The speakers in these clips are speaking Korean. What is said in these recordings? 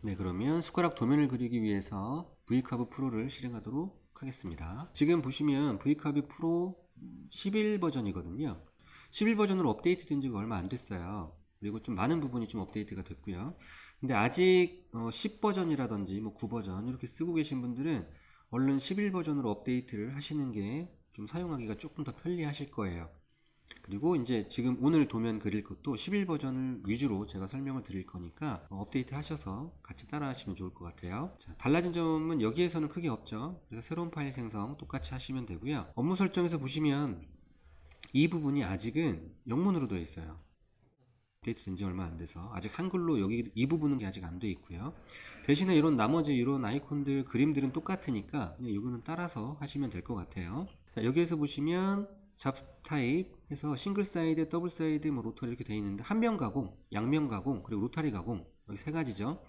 네, 그러면 숟가락 도면을 그리기 위해서 V카브 프로를 실행하도록 하겠습니다. 지금 보시면 V카브 프로 11 버전이거든요. 11 버전으로 업데이트 된 지가 얼마 안 됐어요. 그리고 좀 많은 부분이 좀 업데이트가 됐고요. 근데 아직 10 버전이라든지 뭐 9 버전 이렇게 쓰고 계신 분들은 얼른 11 버전으로 업데이트를 하시는 게 좀 사용하기가 조금 더 편리하실 거예요. 그리고 이제 지금 오늘 도면 그릴 것도 11 버전을 위주로 제가 설명을 드릴 거니까 업데이트 하셔서 같이 따라 하시면 좋을 것 같아요. 자, 달라진 점은 여기에서는 크게 없죠. 그래서 새로운 파일 생성 똑같이 하시면 되고요. 업무 설정에서 보시면 이 부분이 아직은 영문으로 되어 있어요. 업데이트 된 지 얼마 안 돼서 아직 한글로 여기 이 부분은 아직 안 돼 있고요. 대신에 이런 나머지 이런 아이콘들 그림들은 똑같으니까 그냥 이거는 따라서 하시면 될 것 같아요. 자, 여기에서 보시면 잡 타입 해서 싱글 사이드, 더블 사이드, 뭐 로터리 이렇게 되어 있는데 한면 가공, 양면 가공, 그리고 로타리 가공 여기 세 가지죠.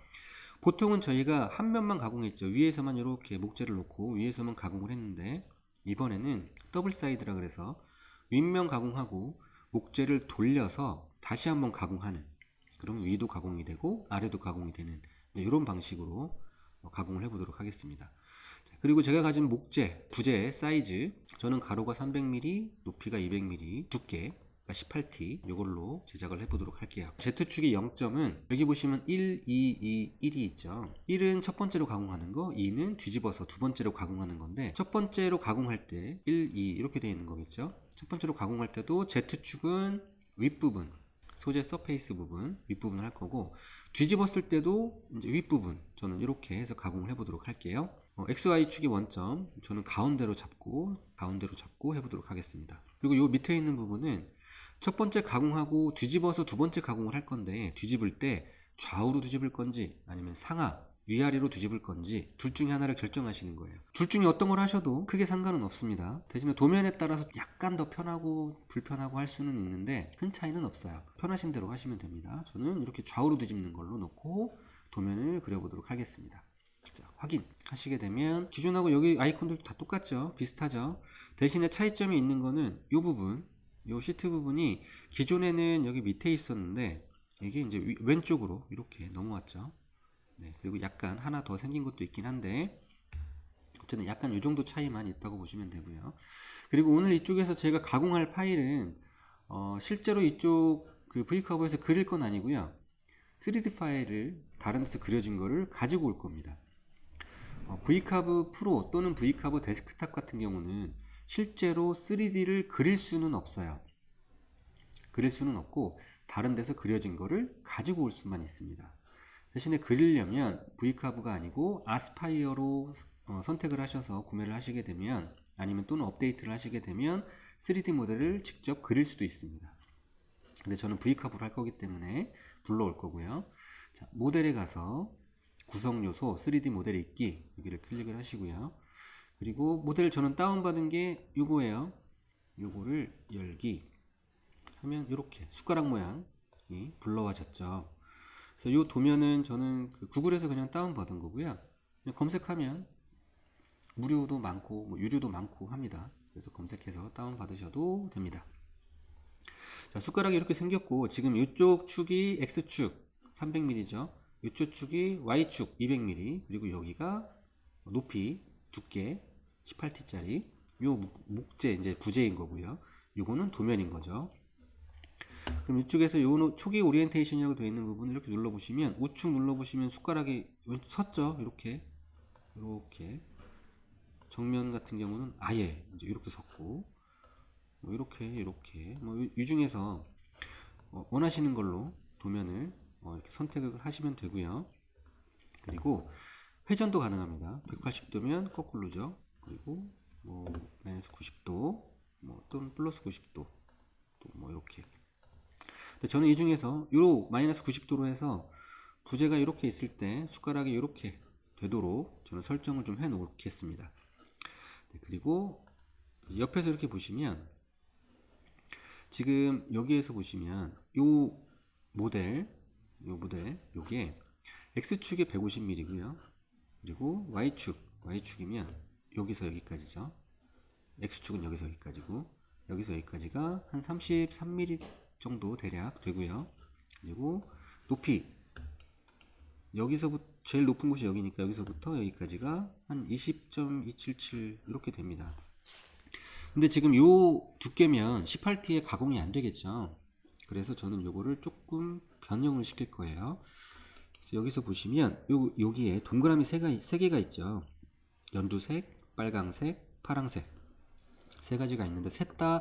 보통은 저희가 한 면만 가공했죠. 위에서만 이렇게 목재를 놓고 위에서만 가공을 했는데 이번에는 더블 사이드라 그래서 윗면 가공하고 목재를 돌려서 다시 한번 가공하는, 그럼 위도 가공이 되고 아래도 가공이 되는 이런 방식으로 가공을 해보도록 하겠습니다. 자, 그리고 제가 가진 목재, 부재 사이즈, 저는 가로가 300mm, 높이가 200mm, 두께 18T 이걸로 제작을 해보도록 할게요. Z축의 0점은 여기 보시면 1, 2, 2, 1이 있죠. 1은 첫 번째로 가공하는 거, 2는 뒤집어서 두 번째로 가공하는 건데 첫 번째로 가공할 때 1, 2 이렇게 되어 있는 거겠죠. 첫 번째로 가공할 때도 Z축은 윗부분, 소재 서페이스 부분, 윗부분을 할 거고 뒤집었을 때도 이제 윗부분 저는 이렇게 해서 가공을 해보도록 할게요. XY축이 원점, 저는 가운데로 잡고 해보도록 하겠습니다. 그리고 이 밑에 있는 부분은 첫 번째 가공하고 뒤집어서 두 번째 가공을 할 건데 뒤집을 때 좌우로 뒤집을 건지 아니면 상하, 위아래로 뒤집을 건지 둘 중에 하나를 결정하시는 거예요. 둘 중에 어떤 걸 하셔도 크게 상관은 없습니다. 대신에 도면에 따라서 약간 더 편하고 불편하고 할 수는 있는데 큰 차이는 없어요. 편하신 대로 하시면 됩니다. 저는 이렇게 좌우로 뒤집는 걸로 놓고 도면을 그려보도록 하겠습니다. 자, 확인하시게 되면 기존하고 여기 아이콘들도 다 똑같죠? 비슷하죠? 대신에 차이점이 있는 거는 이 부분, 이 시트 부분이 기존에는 여기 밑에 있었는데 이게 이제 왼쪽으로 이렇게 넘어왔죠? 네, 그리고 약간 하나 더 생긴 것도 있긴 한데 어쨌든 약간 이 정도 차이만 있다고 보시면 되고요. 그리고 오늘 이쪽에서 제가 가공할 파일은 실제로 이쪽 그 V커버에서 그릴 건 아니고요. 3D 파일을 다른 데서 그려진 거를 가지고 올 겁니다. V카브 프로 또는 V카브 데스크탑 같은 경우는 실제로 3D를 그릴 수는 없어요. 그릴 수는 없고 다른 데서 그려진 거를 가지고 올 수만 있습니다. 대신에 그리려면 V카브가 아니고 아스파이어로 선택을 하셔서 구매를 하시게 되면 아니면 또는 업데이트를 하시게 되면 3D 모델을 직접 그릴 수도 있습니다. 근데 저는 V카브로 할 거기 때문에 불러올 거고요. 자, 모델에 가서 구성 요소 3D 모델 읽기 여기를 클릭을 하시고요. 그리고 모델을 저는 다운받은 게 요거예요. 요거를 열기 하면 이렇게 숟가락 모양이 불러와졌죠. 그래서 요 도면은 저는 구글에서 그냥 다운받은 거고요. 그냥 검색하면 무료도 많고 뭐 유료도 많고 합니다. 그래서 검색해서 다운받으셔도 됩니다. 자, 숟가락이 이렇게 생겼고 지금 이쪽 축이 X축 300mm죠. 이쪽 축이 Y축 200mm 그리고 여기가 높이 두께 18T짜리 요 목재 이제 부재인 거고요. 요거는 도면인 거죠. 그럼 이쪽에서 요 초기 오리엔테이션이라고 되어 있는 부분을 이렇게 눌러보시면 우측 눌러보시면 숟가락이 섰죠. 이렇게 정면 같은 경우는 아예 이제 이렇게 섰고 뭐 이렇게 뭐 이 중에서 원하시는 걸로 도면을 이렇게 선택을 하시면 되고요. 그리고 회전도 가능합니다. 180도면 거꾸로죠. 그리고 뭐 마이너스 90도 뭐 또는 플러스 90도 또 뭐 이렇게. 근데 저는 이 중에서 요 마이너스 90도로 해서 부재가 이렇게 있을 때 숟가락이 이렇게 되도록 저는 설정을 좀 해 놓겠습니다. 네, 그리고 옆에서 이렇게 보시면 지금 여기에서 보시면 요 모델 요게 X축이 150mm고요. 그리고 Y축이면 여기서 여기까지죠. X축은 여기서 여기까지고 여기서 여기까지가 한 33mm 정도 대략 되고요. 그리고 높이 여기서부터 제일 높은 곳이 여기니까 여기서부터 여기까지가 한 20.277 이렇게 됩니다. 근데 지금 요 두께면 18T에 가공이 안 되겠죠. 그래서 저는 요거를 조금 변형을 시킬 거예요. 그래서 여기서 보시면 여기에 동그라미 세 개가 있죠. 연두색, 빨강색, 파랑색 세 가지가 있는데 셋 다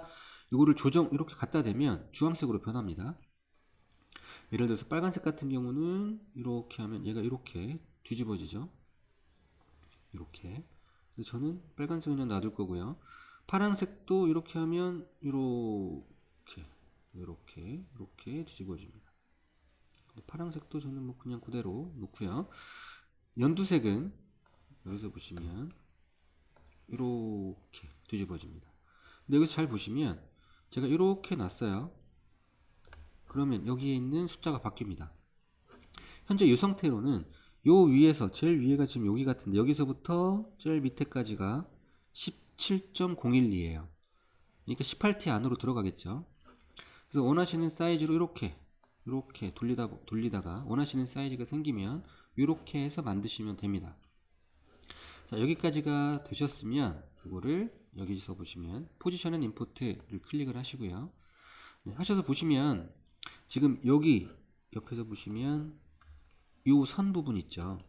이거를 이렇게 갖다 대면 주황색으로 변합니다. 예를 들어서 빨간색 같은 경우는 이렇게 하면 얘가 이렇게 뒤집어지죠. 이렇게. 그래서 저는 빨간색은 그냥 놔둘 거고요. 파란색도 이렇게 하면 이렇게 뒤집어집니다. 파란색도 저는 뭐 그냥 그대로 놓고요. 연두색은 여기서 보시면 이렇게 뒤집어집니다. 근데 여기서 잘 보시면 제가 이렇게 놨어요. 그러면 여기에 있는 숫자가 바뀝니다. 현재 이 상태로는 요 위에서 제일 위에가 지금 여기 같은데 여기서부터 제일 밑에까지가 17.012예요. 그러니까 18T 안으로 들어가겠죠. 그래서 원하시는 사이즈로 이렇게 돌리다가 원하시는 사이즈가 생기면 이렇게 해서 만드시면 됩니다. 자, 여기까지가 되셨으면 이거를 여기서 보시면 포지션 앤 임포트를 클릭을 하시고요. 네, 하셔서 보시면 지금 여기 옆에서 보시면 요 선 부분 있죠.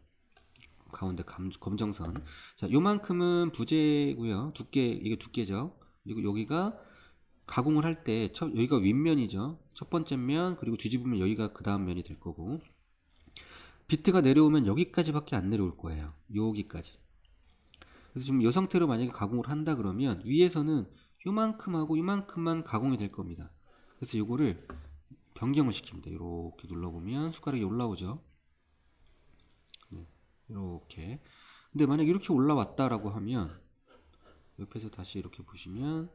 가운데 검정선. 자, 요만큼은 부재고요. 이게 두께죠. 그리고 여기가 가공을 할 때 여기가 윗면이죠. 첫 번째 면, 그리고 뒤집으면 여기가 그 다음 면이 될 거고, 비트가 내려오면 여기까지밖에 안 내려올 거예요. 여기까지. 그래서 지금 이 상태로 만약에 가공을 한다 그러면 위에서는 요만큼하고 요만큼만 가공이 될 겁니다. 그래서 요거를 변경을 시킵니다. 이렇게 눌러보면 숟가락이 올라오죠. 네, 이렇게. 근데 만약 이렇게 올라왔다라고 하면 옆에서 다시 이렇게 보시면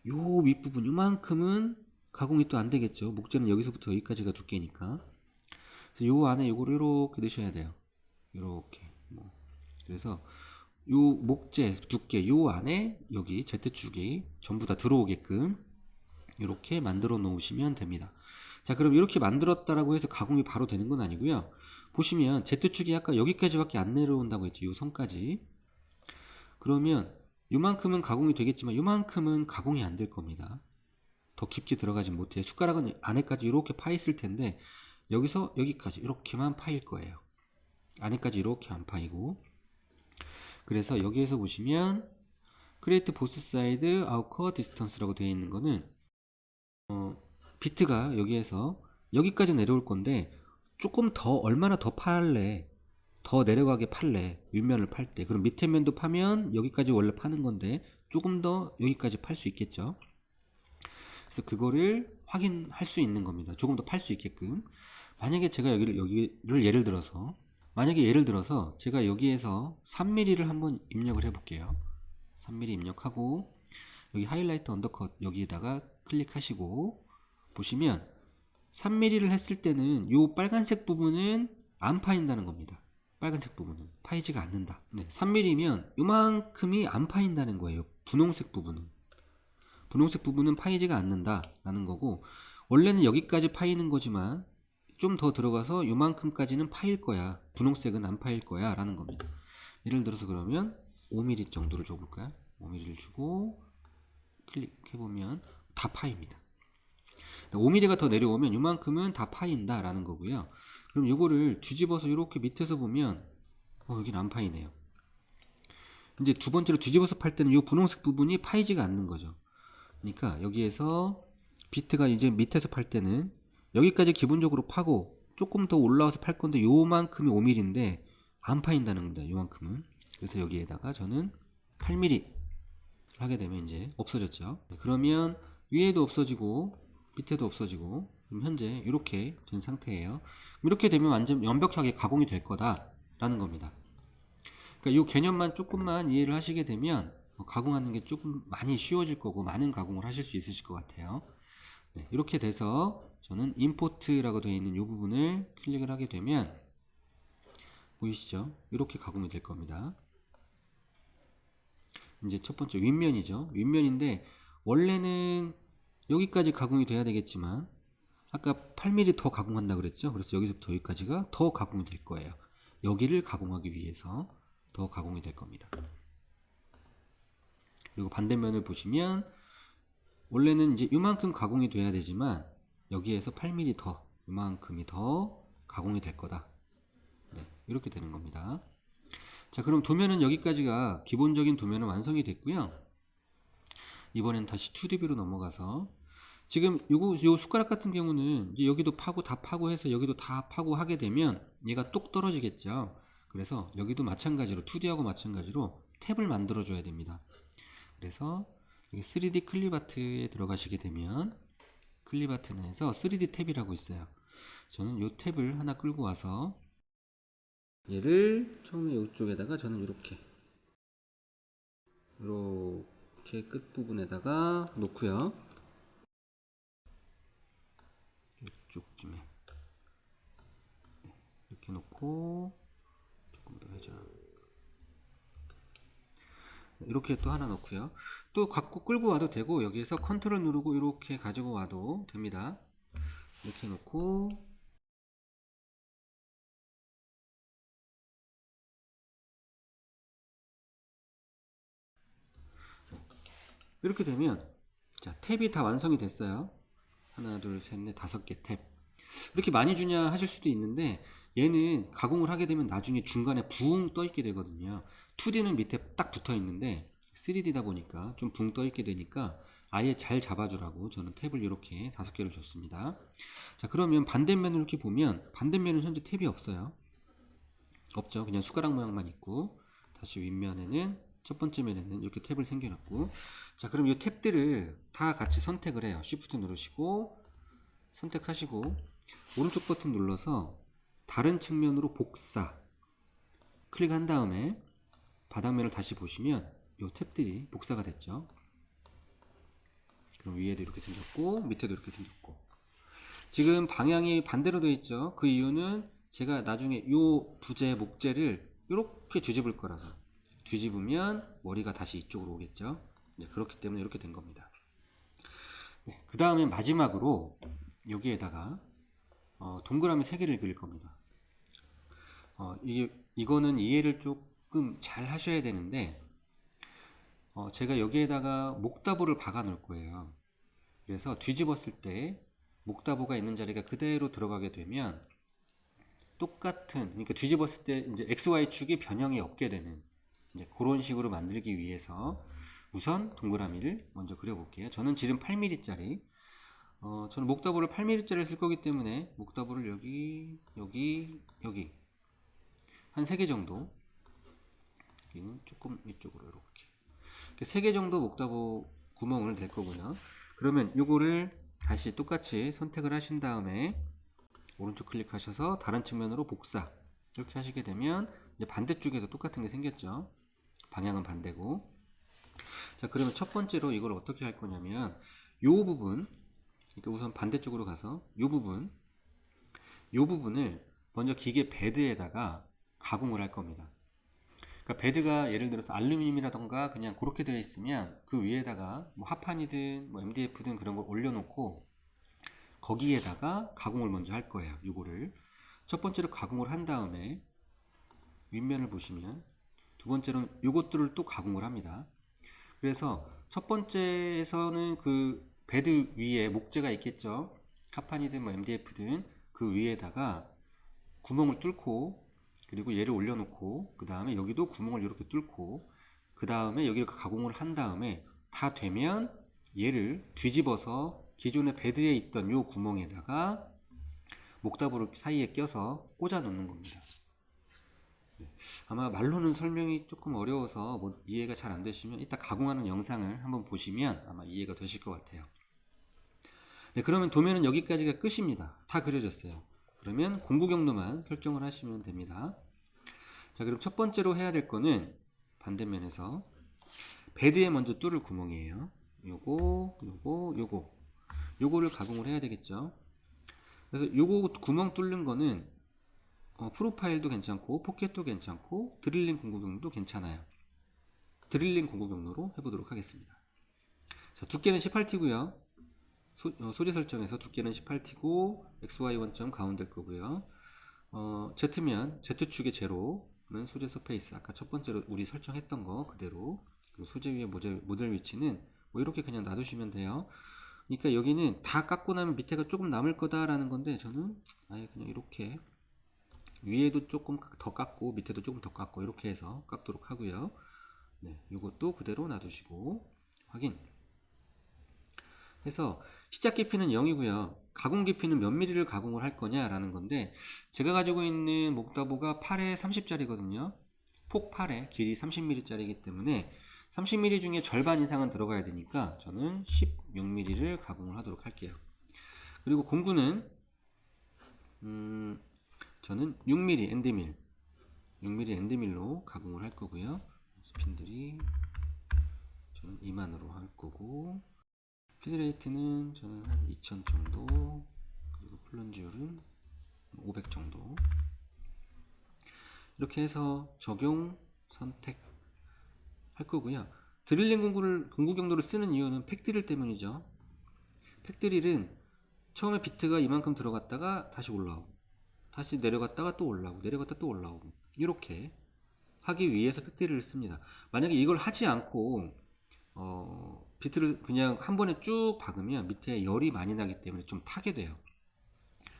요 윗부분 요만큼은 가공이 또 안 되겠죠. 목재는 여기서부터 여기까지가 두께니까. 그래서 요 안에 요거를 이렇게 넣으셔야 돼요. 이렇게. 그래서 요 목재 두께 요 안에 여기 Z축이 전부 다 들어오게끔 이렇게 만들어 놓으시면 됩니다. 자, 그럼 이렇게 만들었다라고 해서 가공이 바로 되는 건 아니고요. 보시면 Z축이 아까 여기까지밖에 안 내려온다고 했죠. 요 선까지. 그러면 요만큼은 가공이 되겠지만 요만큼은 가공이 안 될 겁니다. 더 깊게 들어가진 못해요. 숟가락은 안에까지 이렇게 파 있을 텐데 여기서 여기까지 이렇게만 파일 거예요. 안에까지 이렇게 안 파이고. 그래서 여기에서 보시면 create both side outcore distance라고 되어 있는 거는 비트가 여기에서 여기까지 내려올 건데 조금 더 얼마나 더 팔래, 더 내려가게 팔래, 윗면을 팔 때. 그럼 밑에 면도 파면 여기까지 원래 파는 건데 조금 더 여기까지 팔 수 있겠죠. 그래서 그거를 확인할 수 있는 겁니다. 조금 더 팔 수 있게끔. 만약에 제가 여기를 예를 들어서 제가 여기에서 3mm를 한번 입력을 해 볼게요. 3mm 입력하고 여기 하이라이트 언더컷 여기에다가 클릭하시고 보시면 3mm를 했을 때는 이 빨간색 부분은 안 파인다는 겁니다. 빨간색 부분은 파이지가 않는다. 네, 3mm면 이만큼이 안 파인다는 거예요. 분홍색 부분은 파이지가 않는다 라는 거고, 원래는 여기까지 파이는 거지만 좀 더 들어가서 요만큼까지는 파일 거야. 분홍색은 안 파일 거야 라는 겁니다. 예를 들어서 그러면 5mm 정도를 줘볼까요? 5mm를 주고 클릭해보면 다 파입니다. 5mm가 더 내려오면 요만큼은 다 파인다 라는 거고요. 그럼 이거를 뒤집어서 이렇게 밑에서 보면 여기는 안 파이네요. 이제 두 번째로 뒤집어서 팔 때는 이 분홍색 부분이 파이지가 않는 거죠. 그러니까 여기에서 비트가 이제 밑에서 팔 때는 여기까지 기본적으로 파고 조금 더 올라와서 팔 건데 요만큼이 5mm인데 안 파인다는 겁니다. 요만큼은. 그래서 여기에다가 저는 8mm 하게 되면 이제 없어졌죠. 그러면 위에도 없어지고 밑에도 없어지고, 그럼 현재 이렇게 된 상태예요. 이렇게 되면 완전 완벽하게 가공이 될 거다 라는 겁니다. 그러니까 이 개념만 조금만 이해를 하시게 되면 가공하는 게 조금 많이 쉬워질 거고 많은 가공을 하실 수 있으실 것 같아요. 네, 이렇게 돼서 저는 임포트라고 되어 있는 이 부분을 클릭을 하게 되면 보이시죠? 이렇게 가공이 될 겁니다. 이제 첫 번째 윗면이죠. 윗면인데 원래는 여기까지 가공이 돼야 되겠지만 아까 8mm 더 가공한다 그랬죠. 그래서 여기서부터 여기까지가 더 가공이 될 거예요. 여기를 가공하기 위해서 더 가공이 될 겁니다. 그리고 반대면을 보시면 원래는 이제 이만큼 가공이 돼야 되지만 여기에서 8mm 더 이만큼이 더 가공이 될 거다. 네, 이렇게 되는 겁니다. 자, 그럼 도면은 여기까지가 기본적인 도면은 완성이 됐고요. 이번엔 다시 2D뷰로 넘어가서 지금 요 숟가락 같은 경우는 이제 여기도 파고 다 파고 해서 여기도 다 파고 하게 되면 얘가 뚝 떨어지겠죠. 그래서 여기도 마찬가지로 2D하고 마찬가지로 탭을 만들어 줘야 됩니다. 그래서 여기 3D 클립아트에 들어가시게 되면 클립아트 내에서 3D 탭이라고 있어요. 저는 요 탭을 하나 끌고 와서 얘를 처음에 이쪽에다가 저는 이렇게 끝부분에다가 놓고요. 이쪽쯤에 이렇게 놓고 조금 더 해줘. 이렇게 또 하나 넣고요. 또 갖고 끌고 와도 되고 여기에서 컨트롤 누르고 이렇게 가지고 와도 됩니다. 이렇게 놓고 이렇게 되면 자, 탭이 다 완성이 됐어요. 하나, 둘, 셋, 넷, 5개 탭. 이렇게 많이 주냐 하실 수도 있는데 얘는 가공을 하게 되면 나중에 중간에 붕 떠 있게 되거든요. 2D는 밑에 딱 붙어 있는데 3D다 보니까 좀 붕 떠 있게 되니까 아예 잘 잡아주라고 저는 탭을 이렇게 5개를 줬습니다. 자, 그러면 반대면을 이렇게 보면 반대면은 현재 탭이 없어요. 없죠. 그냥 숟가락 모양만 있고 다시 윗면에는 첫 번째 면에는 이렇게 탭을 생겨놨고 자, 그럼 이 탭들을 다 같이 선택을 해요. Shift 누르시고 선택하시고 오른쪽 버튼 눌러서 다른 측면으로 복사 클릭한 다음에 바닥면을 다시 보시면 이 탭들이 복사가 됐죠. 그럼 위에도 이렇게 생겼고 밑에도 이렇게 생겼고 지금 방향이 반대로 되어 있죠. 그 이유는 제가 나중에 이 부재 목재를 이렇게 뒤집을 거라서 뒤집으면 머리가 다시 이쪽으로 오겠죠. 네, 그렇기 때문에 이렇게 된 겁니다. 네, 그 다음에 마지막으로 여기에다가 동그라미 3개를 그릴 겁니다. 이거는 이해를 조금 잘 하셔야 되는데 제가 여기에다가 목다부를 박아 놓을 거예요. 그래서 뒤집었을 때 목다부가 있는 자리가 그대로 들어가게 되면 똑같은 그러니까 뒤집었을 때 이제 XY축이 변형이 없게 되는 이제 그런 식으로 만들기 위해서 우선 동그라미를 먼저 그려볼게요. 저는 지름 8mm짜리 저는 목다부를 8mm짜리를 쓸 거기 때문에 목다부를 여기 여기 한 3개 정도 여기는 조금 이쪽으로 이렇게 3개 정도 목다부 구멍을 낼 거고요. 그러면 요거를 다시 똑같이 선택을 하신 다음에 오른쪽 클릭하셔서 다른 측면으로 복사 이렇게 하시게 되면 이제 반대쪽에도 똑같은 게 생겼죠. 방향은 반대고 자, 그러면 첫 번째로 이걸 어떻게 할 거냐면 요 부분 그러니까 우선 반대쪽으로 가서 요 부분을 먼저 기계 베드에다가 가공을 할 겁니다. 그러니까 베드가 예를 들어서 알루미늄이라던가 그냥 그렇게 되어 있으면 그 위에다가 뭐 합판이든 뭐 MDF든 그런 걸 올려놓고 거기에다가 가공을 먼저 할 거예요. 요거를 첫 번째로 가공을 한 다음에 윗면을 보시면 두 번째로는 요것들을 또 가공을 합니다. 그래서 첫 번째에서는 그 베드 위에 목재가 있겠죠. 합판이든 뭐 MDF든 그 위에다가 구멍을 뚫고 그리고 얘를 올려놓고 그 다음에 여기도 구멍을 이렇게 뚫고 그 다음에 여기를 가공을 한 다음에 다 되면 얘를 뒤집어서 기존의 베드에 있던 요 구멍에다가 목다부를 사이에 껴서 꽂아 놓는 겁니다. 네. 아마 말로는 설명이 조금 어려워서 뭐 이해가 잘 안 되시면 이따 가공하는 영상을 한번 보시면 아마 이해가 되실 것 같아요. 네, 그러면 도면은 여기까지가 끝입니다. 다 그려졌어요. 그러면 공구 경로만 설정을 하시면 됩니다. 자, 그럼 첫 번째로 해야 될 거는 반대면에서 베드에 먼저 뚫을 구멍이에요. 요거를 가공을 해야 되겠죠. 그래서 요거 구멍 뚫는 거는 프로파일도 괜찮고 포켓도 괜찮고 드릴링 공구 경로도 괜찮아요. 드릴링 공구 경로로 해보도록 하겠습니다. 자, 두께는 18T고요. 소재 설정에서 두께는 18T고 XY 원점 가운데일 거고요. Z면 Z축의 제로는 소재 서페이스, 아까 첫 번째로 우리 설정했던 거 그대로. 그리고 소재 위에 모델 위치는 뭐 이렇게 그냥 놔두시면 돼요. 그러니까 여기는 다 깎고 나면 밑에가 조금 남을 거다라는 건데, 저는 아예 그냥 이렇게 위에도 조금 더 깎고 밑에도 조금 더 깎고 이렇게 해서 깎도록 하고요. 네, 이것도 그대로 놔두시고 확인 해서 시작 깊이는 0이고요. 가공 깊이는 몇 미리를 가공을 할 거냐라는 건데, 제가 가지고 있는 목다보가 8에 30짜리거든요. 폭 8에 길이 30mm짜리이기 때문에 30mm 중에 절반 이상은 들어가야 되니까 저는 16mm를 가공을 하도록 할게요. 그리고 공구는 저는 6mm 엔드밀 6mm 엔드밀로 가공을 할 거고요. 스핀들이 저는 2만으로 할 거고, 피드레이트는 저는 한 2000 정도, 그리고 플런지율은 500 정도. 이렇게 해서 적용 선택 할 거고요. 드릴링 공구 경로를 쓰는 이유는 팩드릴 때문이죠. 팩드릴은 처음에 비트가 이만큼 들어갔다가 다시 올라오고, 다시 내려갔다가 또 올라오고, 내려갔다 또 올라오고, 이렇게 하기 위해서 팩드릴을 씁니다. 만약에 이걸 하지 않고 비트를 그냥 한 번에 쭉 박으면 밑에 열이 많이 나기 때문에 좀 타게 돼요.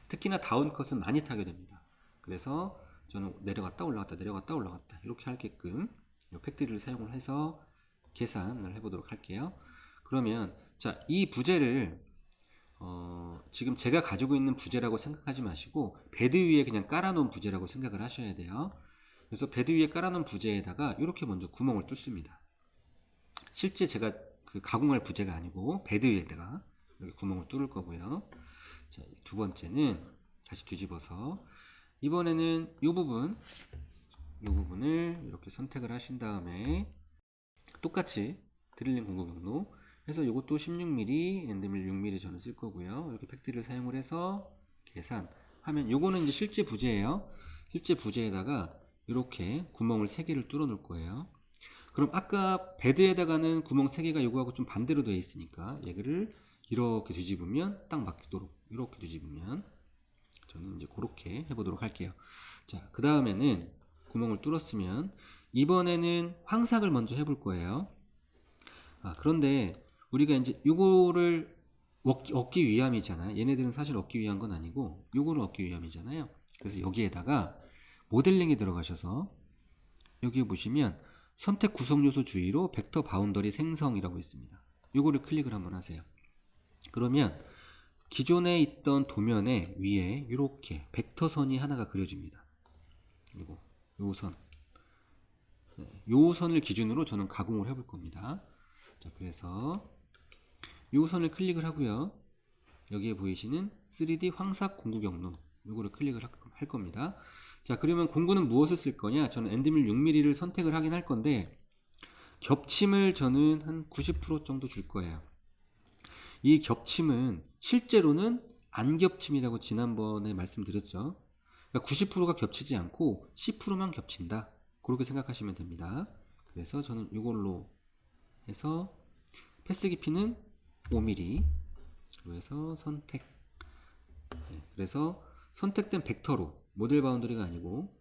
특히나 다운컷은 많이 타게 됩니다. 그래서 저는 내려갔다 올라갔다 내려갔다 올라갔다 이렇게 하게끔 팩드릴을 사용을 해서 계산을 해보도록 할게요. 그러면 자, 이 부재를 지금 제가 가지고 있는 부재라고 생각하지 마시고 베드 위에 그냥 깔아놓은 부재라고 생각을 하셔야 돼요. 그래서 베드 위에 깔아놓은 부재에다가 이렇게 먼저 구멍을 뚫습니다. 실제 제가 그 가공할 부재가 아니고 베드 위에다가 이렇게 구멍을 뚫을 거고요. 자, 두 번째는 다시 뒤집어서 이번에는 이 부분을 이렇게 선택을 하신 다음에 똑같이 드릴링 공구 경로 해서 이것도 16mm 엔드밀 6mm 저는 쓸 거고요. 이렇게 팩트를 사용을 해서 계산하면 요거는 이제 실제 부재예요. 실제 부재에다가 이렇게 구멍을 3개를 뚫어 놓을 거예요. 그럼 아까 베드에다가는 구멍 3개가 요거하고 좀 반대로 되어 있으니까 얘를 이렇게 뒤집으면 딱 맞도록 이렇게 뒤집으면 저는 이제 그렇게 해보도록 할게요. 자, 그 다음에는 구멍을 뚫었으면 이번에는 황삭을 먼저 해볼 거예요. 그런데 우리가 이제 요거를 얻기 위함이잖아요. 얘네들은 사실 얻기 위한 건 아니고 요거를 얻기 위함이잖아요. 그래서 여기에다가 모델링에 들어가셔서 여기 보시면 선택 구성 요소 주의로 벡터 바운더리 생성이라고 있습니다. 요거를 클릭을 한번 하세요. 그러면 기존에 있던 도면에 위에 이렇게 벡터선이 하나가 그려집니다. 그리고 요 선, 요 선을 기준으로 저는 가공을 해볼 겁니다. 자, 그래서 요 선을 클릭을 하고요. 여기에 보이시는 3D 황삭 공구 경로 요거를 클릭을 할 겁니다. 자, 그러면 공구는 무엇을 쓸 거냐? 저는 엔드밀 6mm를 선택을 하긴 할 건데 겹침을 저는 한 90% 정도 줄 거예요. 이 겹침은 실제로는 안겹침이라고 지난번에 말씀드렸죠. 그러니까 90%가 겹치지 않고 10%만 겹친다. 그렇게 생각하시면 됩니다. 그래서 저는 이걸로 해서 패스 깊이는 5mm 그래서 선택. 그래서 선택된 벡터로 모델 바운더리가 아니고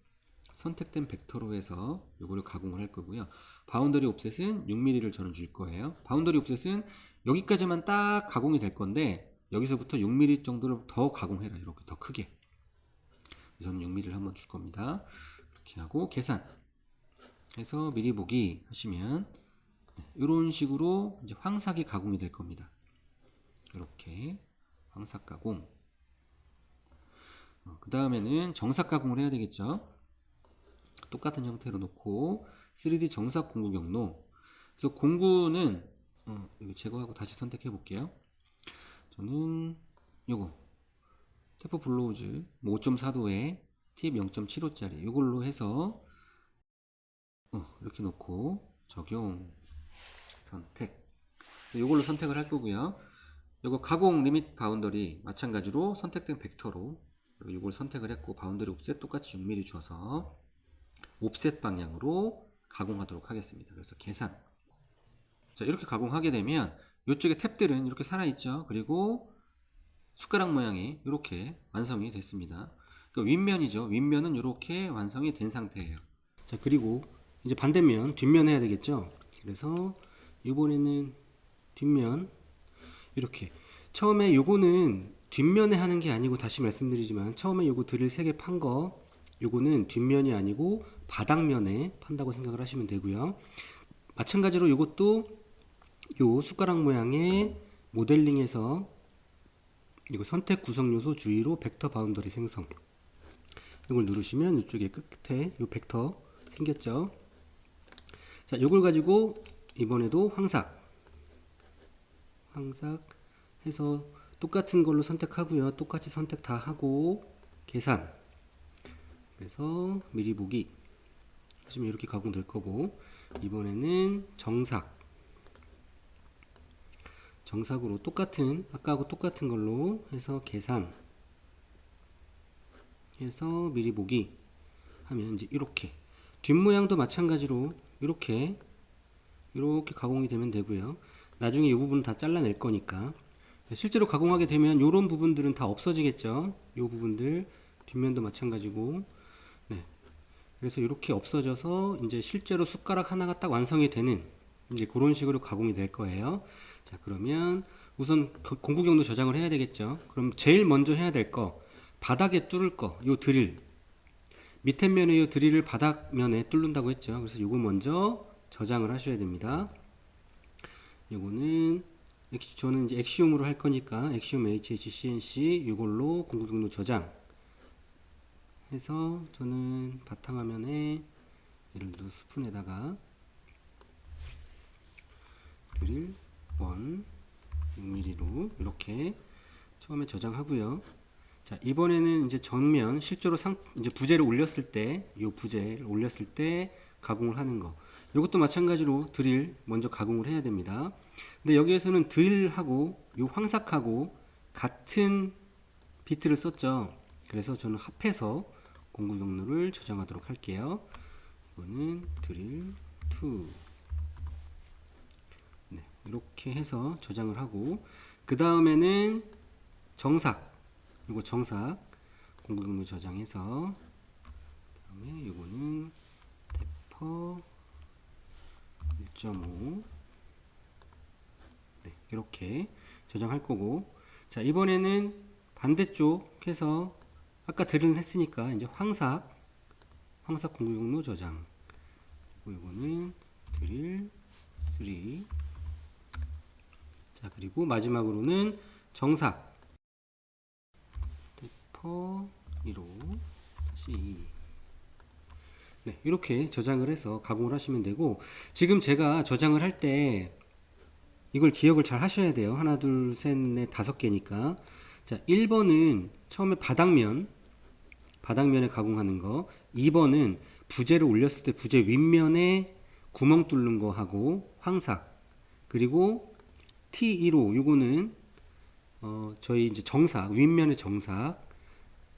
선택된 벡터로 해서 이거를 가공을 할 거고요. 바운더리 옵셋은 6mm를 저는 줄 거예요. 바운더리 옵셋은 여기까지만 딱 가공이 될 건데 여기서부터 6mm 정도를 더 가공해라. 이렇게 더 크게. 저는 6mm를 한번 줄 겁니다. 이렇게 하고 계산 해서 미리 보기 하시면 이런 식으로 이제 황삭이 가공이 될 겁니다. 이렇게 황삭 가공. 그 다음에는 정삭 가공을 해야 되겠죠. 똑같은 형태로 놓고 3D 정삭 공구 경로. 그래서 공구는 이거 제거하고 다시 선택해 볼게요. 저는 요거 테프 블로우즈 5.4도에 팁 0.75짜리 이걸로 해서 이렇게 놓고 적용 선택. 이걸로 선택을 할 거고요. 이거 가공 리밋 바운더리 마찬가지로 선택된 벡터로 이걸 선택을 했고 바운더리 옵셋 똑같이 6mm 줘서 옵셋 방향으로 가공하도록 하겠습니다. 그래서 계산. 자, 이렇게 가공하게 되면 이쪽에 탭들은 이렇게 살아있죠. 그리고 숟가락 모양이 이렇게 완성이 됐습니다. 그러니까 윗면이죠. 윗면은 이렇게 완성이 된 상태예요. 자, 그리고 이제 반대면 뒷면 해야 되겠죠. 그래서 이번에는 뒷면 이렇게 처음에 요거는 뒷면에 하는 게 아니고, 다시 말씀드리지만 처음에 요거 드릴 3개 판 거 요거는 뒷면이 아니고 바닥면에 판다고 생각을 하시면 되고요. 마찬가지로 요것도 요 숟가락 모양의 모델링에서 이거 선택 구성 요소 주의로 벡터 바운더리 생성, 이걸 누르시면 이쪽에 끝에 요 벡터 생겼죠. 자, 요걸 가지고 이번에도 황삭 해서 똑같은 걸로 선택하고요. 똑같이 선택 다 하고 계산, 그래서 미리 보기 하시면 이렇게 가공될 거고, 이번에는 정삭으로 똑같은, 아까하고 똑같은 걸로 해서 계산 해서 미리 보기 하면 이제 이렇게 뒷모양도 마찬가지로 이렇게 가공이 되면 되고요. 나중에 이 부분 다 잘라낼 거니까 실제로 가공하게 되면 이런 부분들은 다 없어지겠죠. 이 부분들 뒷면도 마찬가지고. 네. 그래서 이렇게 없어져서 이제 실제로 숟가락 하나가 딱 완성이 되는 이제 그런 식으로 가공이 될 거예요. 자, 그러면 우선 공구경로 저장을 해야 되겠죠. 그럼 제일 먼저 해야 될 거, 바닥에 뚫을 거, 요 드릴, 밑에 면에 요 드릴을 바닥면에 뚫는다고 했죠. 그래서 요거 먼저 저장을 하셔야 됩니다. 요거는 저는 이제 엑시움으로 할 거니까 엑시움 HHCNC 이걸로 공구경로 저장 해서, 저는 바탕화면에 예를 들어 스푼에다가 드릴 1 6mm로 이렇게 처음에 저장하고요. 자, 이번에는 이제 정면 실제로 이제 부재를 올렸을 때, 요 부재를 올렸을 때 가공을 하는 거, 이것도 마찬가지로 드릴 먼저 가공을 해야 됩니다. 근데 여기에서는 드릴하고 요 황삭하고 같은 비트를 썼죠. 그래서 저는 합해서 공구 경로를 저장하도록 할게요. 이거는 드릴 2. 네, 이렇게 해서 저장을 하고, 그 다음에는 정삭, 이거 정삭 공구 경로 저장해서, 그다음에 이거는 대퍼 1.5. 네, 이렇게 저장할 거고, 자, 이번에는 반대쪽 해서 아까 드릴을 했으니까 이제 황삭 공구 경로 저장, 그리고 이거는 드릴 3. 자, 그리고 마지막으로는 정삭 대퍼 1호 다시 2. 네, 이렇게 저장을 해서 가공을 하시면 되고, 지금 제가 저장을 할 때 이걸 기억을 잘 하셔야 돼요. 하나, 둘, 셋, 넷, 5개니까. 자, 1번은 처음에 바닥면에 가공하는 거, 2번은 부재를 올렸을 때 부재 윗면에 구멍 뚫는 거 하고 황삭, 그리고 T1호 요거는 저희 이제 정삭, 윗면의 정삭.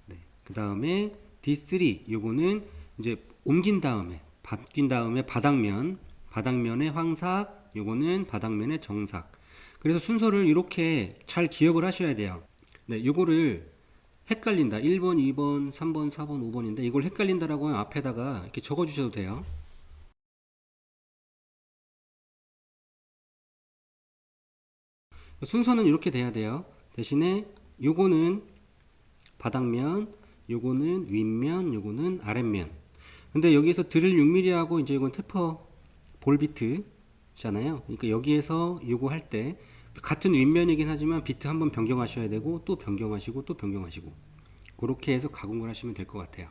네, 그 다음에 D3 요거는 이제 옮긴 다음에 바뀐 다음에 바닥면의 황삭, 요거는 바닥면의 정삭. 그래서 순서를 이렇게 잘 기억을 하셔야 돼요. 네, 요거를 헷갈린다, 1번, 2번, 3번, 4번, 5번인데 이걸 헷갈린다라고 하면 앞에다가 이렇게 적어 주셔도 돼요. 순서는 이렇게 돼야 돼요. 대신에 요거는 바닥면, 요거는 윗면, 요거는 아랫면. 근데 여기에서 드릴 6mm 하고 이제 이건 테퍼 볼비트잖아요. 그러니까 여기에서 요거 할 때 같은 윗면이긴 하지만 비트 한번 변경하셔야 되고, 또 변경하시고, 또 변경하시고, 그렇게 해서 가공을 하시면 될 것 같아요.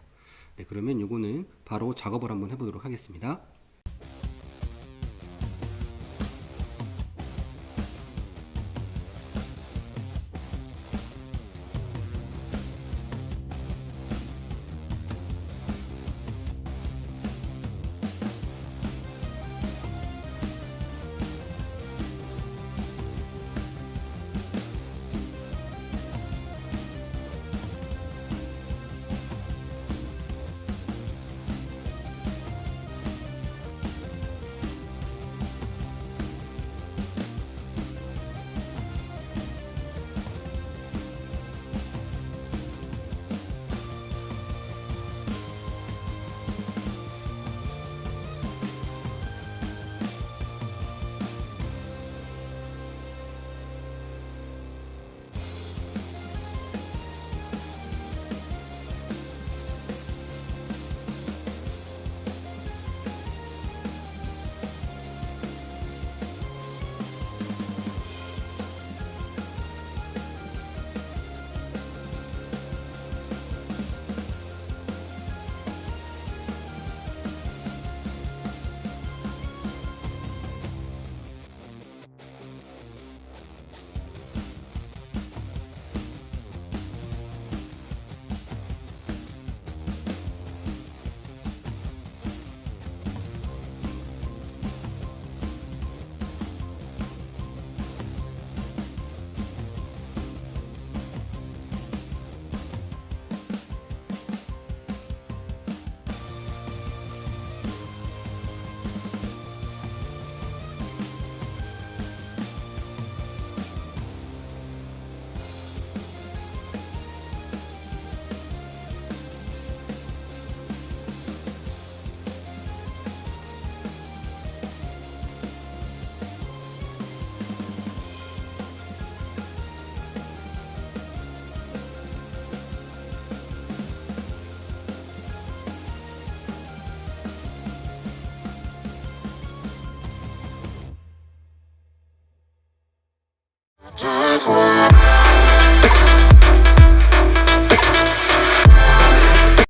네, 그러면 요거는 바로 작업을 한번 해보도록 하겠습니다.